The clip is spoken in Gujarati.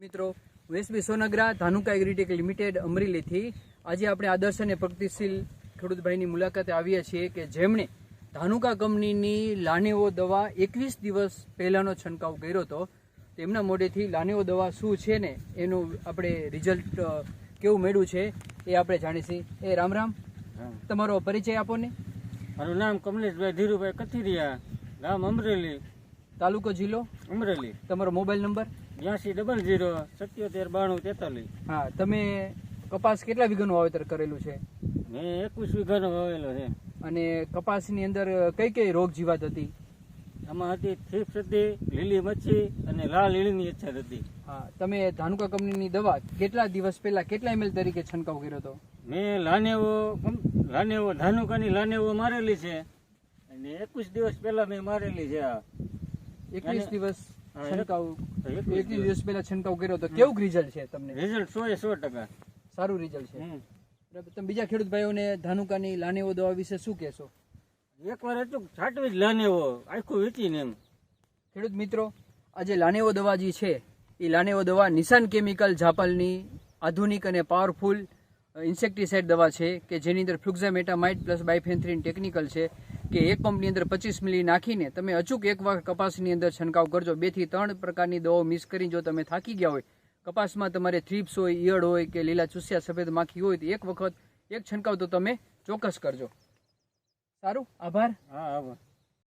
મિત્રો વેસબી સોનગરા ધાનુકા એગ્રીટેક લિમિટેડ અમરેલીથી આજે આપણે આદર્શ અને પ્રગતિશીલ ખેડૂતભાઈની મુલાકાતે આવ્યા છીએ કે જેમણે ધાનુકા કંપનીની લાનેવો દવા 21 દિવસ પહેલાનો છંટકાવ કર્યો હતો. તેમના મોઢેથી લાનેવો દવા શું છે ને એનું આપણે રિઝલ્ટ કેવું મળ્યું છે એ આપણે જાણીશું. એ રામ રામ, તમારો પરિચય આપો ને. મારું નામ કમલેશભાઈ ધીરુભાઈ કથિરિયા, ગામ અમરેલી, તાલુકો જિલ્લો અમરેલી. તમારો મોબાઈલ નંબર 8200 77 92 43. હા, તમે કપાસ કેટલા વીઘાનું વાવેતર કરેલું છે? મેં 21 વીઘાનો વાવેલો છે. અને કપાસની અંદર કઈ કઈ રોગ જીવાત હતી? આમાં હતી થીપ્સ હતી, લીલી મચ્છી અને લાલ લીલીની અછત હતી. હા, તમે ધાનુકા કંપનીની દવા કેટલા દિવસ પહેલા કેટલા ml તરીકે છંટકાવ કર્યો હતો? મેં લાનેવો ધાનુકાની લાનેવો મારેલી છે અને 21 દિવસ પહેલા મેં મારેલી છે. 21 દિવસ હા, છંટકાવ 21 દિવસ દિવસ પહેલા છંટકાવ કર્યો હતો. કેવું રિઝલ્ટ છે તમને? રિઝલ્ટ 100% સારું રિઝલ્ટ છે. બરાબર. તમે બીજા ખેડૂત ભાઈઓને ધાનુકાની લાનેવો દવા વિશે શું કહેશો? એકવાર હતું છાંટવી જ લાનેવો આખું વીચીને એમ. ખેડૂત મિત્રો, આ જે લાનેવો દવા જે છે એ લાનેવો દવા નિશાન કેમિકલ જાપાલની આધુનિક અને પાવરફુલ ઇન્સેક્ટિસાઇડ દવા છે કે જેની અંદર ફ્લુક્ઝામેટામાઇડ પ્લસ બાયફેન્થ્રીન ટેકનિકલ છે કે એક પંપની અંદર 25 મિલી નાખીને તમે અચૂક એક વાર કપાસની અંદર છંટકાવ કરજો. 2 થી 3 પ્રકારની દવાઓ મિક્સ કરીને જો તમે થાકી ગયા હોય, કપાસમાં તમારે થ્રીપ્સ હોય, ઈયળ હોય કે લીલા ચૂસ્યા સફેદ માખી હોય તો એક વખત એક છંટકાવ તો તમે ચોક્કસ કરજો. સારું, આભાર. હા, આભાર.